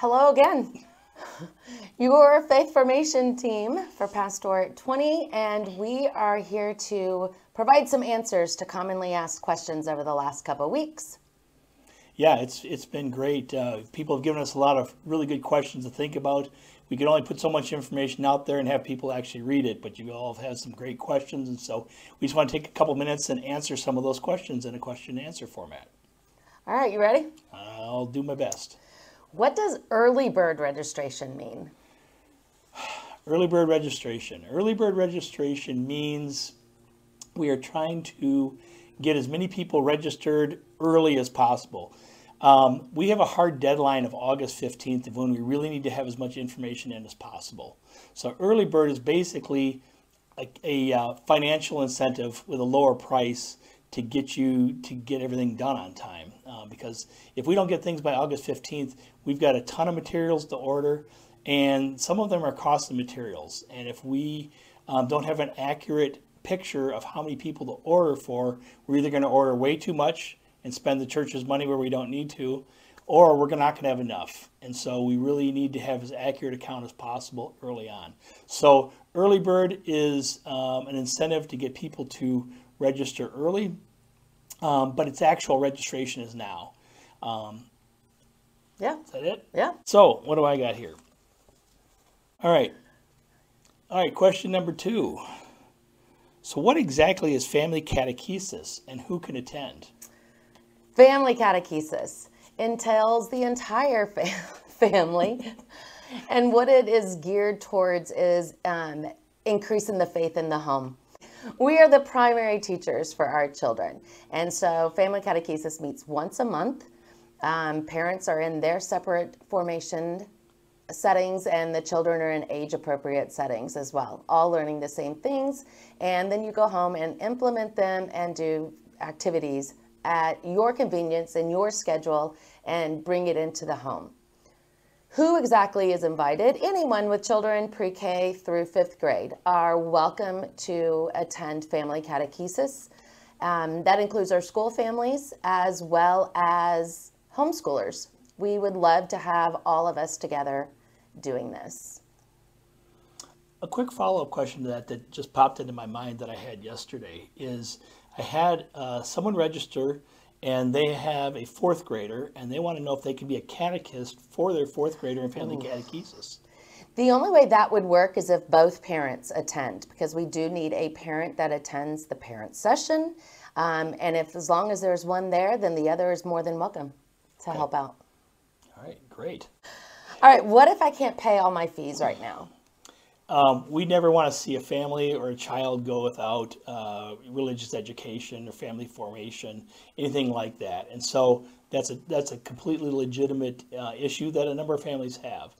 Hello again. Your faith formation team for Pastorate 20, and we are here to provide some answers to commonly asked questions over the last couple of weeks. Yeah, it's been great. People have given us a lot of really good questions to think about. We can only put so much information out there and have people actually read it, but you all have had some great questions, and so we just want to take a couple minutes and answer some of those questions in a question and answer format. All right, you ready? I'll do my best. What does early bird registration mean? Early bird registration. Early bird registration means we are trying to get as many people registered early as possible. We have a hard deadline of August 15th of when we really need to have as much information in as possible. So early bird is basically a financial incentive with a lower price to get everything done on time. Because if we don't get things by August 15th, we've got a ton of materials to order, and some of them are costly materials. And if we don't have an accurate picture of how many people to order for, we're either going to order way too much and spend the church's money where we don't need to, or we're not going to have enough. And so we really need to have as accurate a count as possible early on. So early bird is an incentive to get people to register early, but its actual registration is now. Yeah. Is that it? Yeah. So what do I got here? All right, question number 2. So what exactly is family catechesis and who can attend? Family catechesis entails the entire family, and what it is geared towards is increasing the faith in the home. We are the primary teachers for our children, and so family catechesis meets once a month. Parents are in their separate formation settings, and the children are in age-appropriate settings as well, all learning the same things. And then you go home and implement them and do activities at your convenience and your schedule and bring it into the home. Who exactly is invited? Anyone with children pre-K through 5th grade are welcome to attend family catechesis. That includes our school families as well as homeschoolers. We would love to have all of us together doing this. A quick follow-up question to that just popped into my mind that I had yesterday is I had someone register, and they have a 4th grader, and they want to know if they can be a catechist for their 4th grader in family catechesis. The only way that would work is if both parents attend, because we do need a parent that attends the parent session. And if as long as there's one there, then the other is more than welcome to help out. All right, great. All right, what if I can't pay all my fees right now? We never want to see a family or a child go without religious education or family formation, anything like that. And so that's a completely legitimate issue that a number of families have.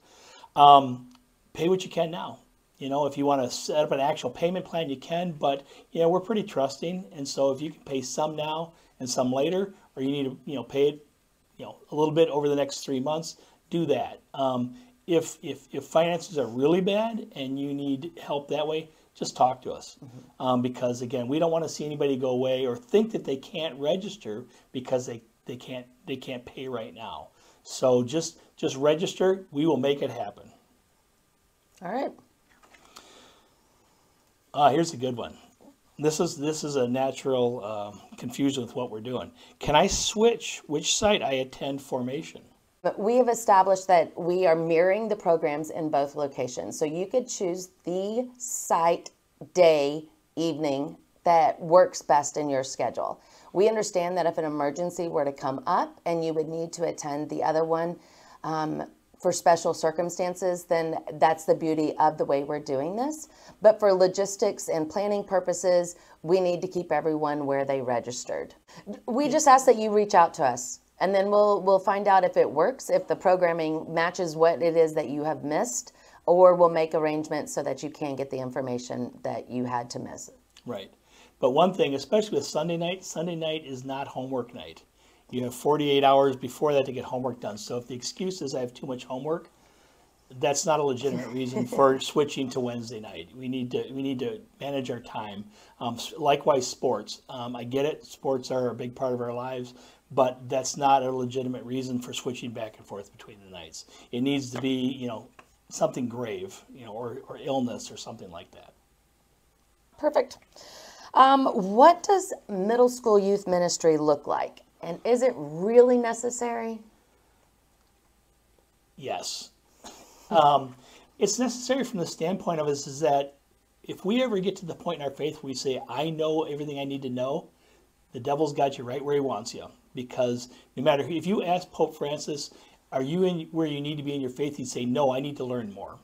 Pay what you can now. You know, if you want to set up an actual payment plan, you can, but we're pretty trusting. And so if you can pay some now and some later, or you need to pay it a little bit over the next 3 months, do that. If finances are really bad and you need help that way, just talk to us. Because again, we don't want to see anybody go away or think that they can't register because they can't pay right now. So just register. We will make it happen. All right. Here's a good one. This is a natural confusion with what we're doing. Can I switch which site I attend formation? But we have established that we are mirroring the programs in both locations. So you could choose the site, day, evening that works best in your schedule. We understand that if an emergency were to come up and you would need to attend the other one for special circumstances, then that's the beauty of the way we're doing this. But for logistics and planning purposes, we need to keep everyone where they registered. We just ask that you reach out to us. And then we'll find out if it works, if the programming matches what it is that you have missed, or we'll make arrangements so that you can get the information that you had to miss. Right. But one thing, especially with Sunday night is not homework night. You have 48 hours before that to get homework done. So if the excuse is I have too much homework, that's not a legitimate reason for switching to Wednesday night. We need to manage our time. Likewise, sports. I get it. Sports are a big part of our lives, but that's not a legitimate reason for switching back and forth between the nights. It needs to be, something grave, or illness or something like that. Perfect. What does middle school youth ministry look like? And is it really necessary? Yes. It's necessary from the standpoint of us is that if we ever get to the point in our faith where we say, I know everything I need to know, the devil's got you right where he wants you. Because no matter, if you ask Pope Francis, are you in where you need to be in your faith? He'd say, no, I need to learn more.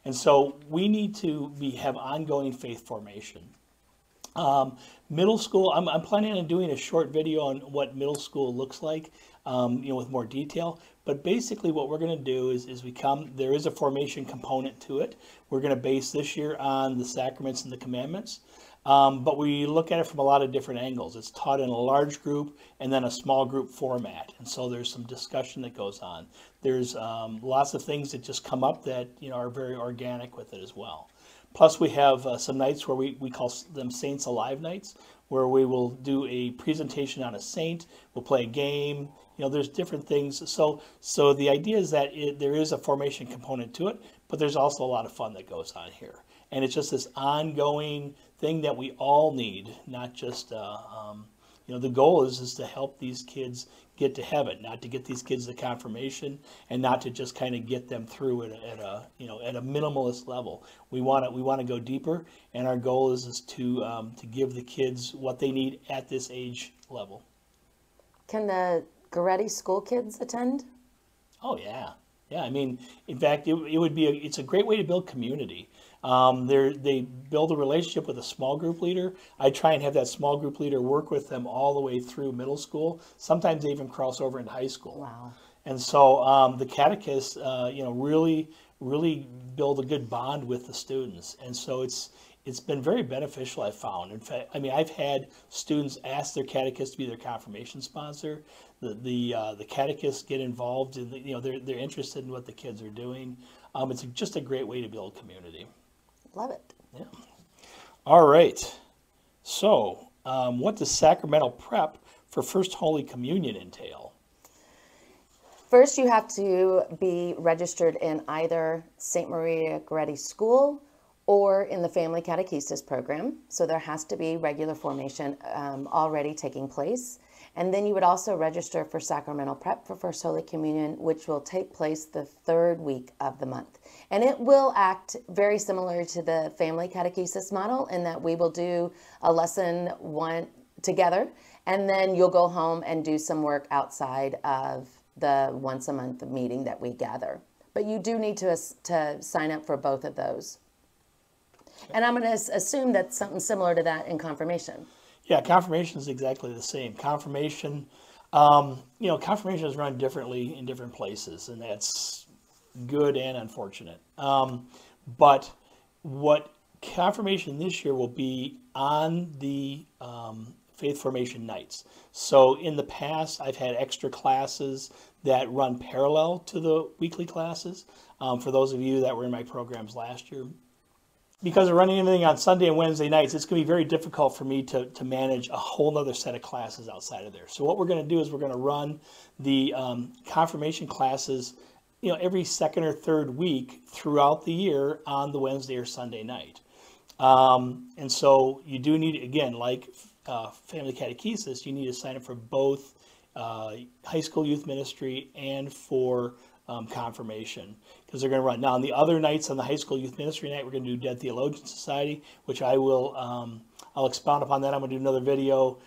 And so we need to have ongoing faith formation. Middle school, I'm planning on doing a short video on what middle school looks like, with more detail. But basically what we're going to do is there is a formation component to it. We're going to base this year on the sacraments and the commandments. But we look at it from a lot of different angles. It's taught in a large group and then a small group format. And so there's some discussion that goes on. There's lots of things that just come up that are very organic with it as well. Plus we have some nights where we call them Saints Alive nights, where we will do a presentation on a saint. We'll play a game. There's different things. So the idea is that there is a formation component to it, but there's also a lot of fun that goes on here. And it's just this ongoing thing that we all need, not just, the goal is to help these kids get to heaven, not to get these kids to confirmation, and not to just kind of get them through it at a minimalist level. We want to go deeper, and our goal is to give the kids what they need at this age level. Can the Goretti school kids attend? Oh yeah. Yeah, I mean, in fact, it's a great way to build community. They build a relationship with a small group leader. I try and have that small group leader work with them all the way through middle school. Sometimes they even cross over into high school. Wow. And so the catechists, really build a good bond with the students. And so it's been very beneficial, I've found. In fact, I've had students ask their catechist to be their confirmation sponsor. The catechists get involved in they're interested in what the kids are doing. It's just a great way to build community. Love it. Yeah. All right. So, what does sacramental prep for First Holy Communion entail? First, you have to be registered in either St. Maria Goretti School or in the Family Catechesis program. So there has to be regular formation already taking place. And then you would also register for sacramental prep for First Holy Communion, which will take place the third week of the month. And it will act very similar to the Family Catechesis model in that we will do a lesson one together, and then you'll go home and do some work outside of the once a month meeting that we gather. But you do need to sign up for both of those. And I'm going to assume that's something similar to that in confirmation. Yeah, confirmation is exactly the same. Confirmation, confirmation is run differently in different places, and that's good and unfortunate. But what confirmation this year will be on the faith formation nights. So in the past, I've had extra classes that run parallel to the weekly classes. For those of you that were in my programs last year, because of running everything on Sunday and Wednesday nights, it's going to be very difficult for me to manage a whole other set of classes outside of there. So what we're going to do is we're going to run the confirmation classes, every second or third week throughout the year on the Wednesday or Sunday night. And so you do need, again, like Family Catechesis, you need to sign up for both high school youth ministry and for confirmation, because they're going to run. Now, on the other nights, on the high school youth ministry night, we're going to do Dead Theologian Society, which I'll expound upon that. I'm going to do another video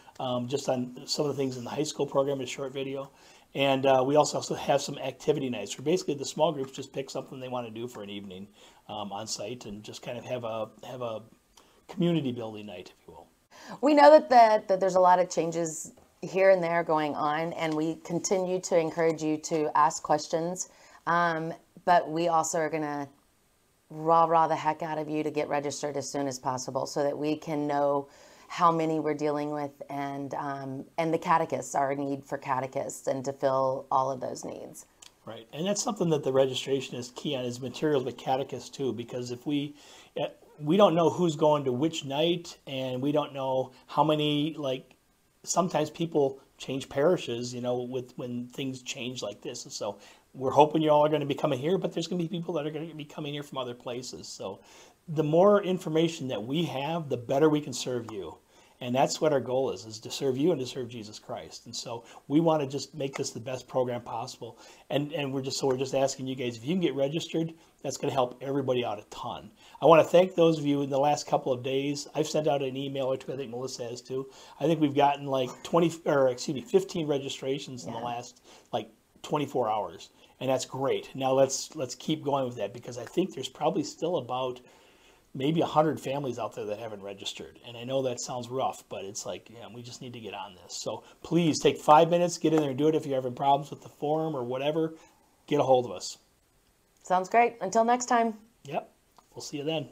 just on some of the things in the high school program, a short video. And we also have some activity nights where basically the small groups just pick something they want to do for an evening on site and just kind of have a community building night, if you will. We know that there's a lot of changes here and there going on, and we continue to encourage you to ask questions, but we also are going to rah the heck out of you to get registered as soon as possible so that we can know how many we're dealing with, and the catechists, our need for catechists, and to fill all of those needs. Right, and that's something that the registration is key on, is materials with catechists too, because if we don't know who's going to which night, and we don't know how many sometimes people change parishes, when things change like this. And so we're hoping you all are going to be coming here, but there's going to be people that are going to be coming here from other places. So the more information that we have, the better we can serve you. And that's what our goal is to serve you and to serve Jesus Christ. And so we want to just make this the best program possible. And we're just asking you guys, if you can get registered, that's going to help everybody out a ton. I want to thank those of you in the last couple of days. I've sent out an email or two. I think Melissa has too. I think we've gotten like 15 registrations in the last 24 hours. And that's great. Now let's keep going with that, because I think there's probably still about maybe 100 families out there that haven't registered. And I know that sounds rough, but it's like, we just need to get on this. So please take 5 minutes, get in there and do it. If you're having problems with the form or whatever, get a hold of us. Sounds great. Until next time. Yep. We'll see you then.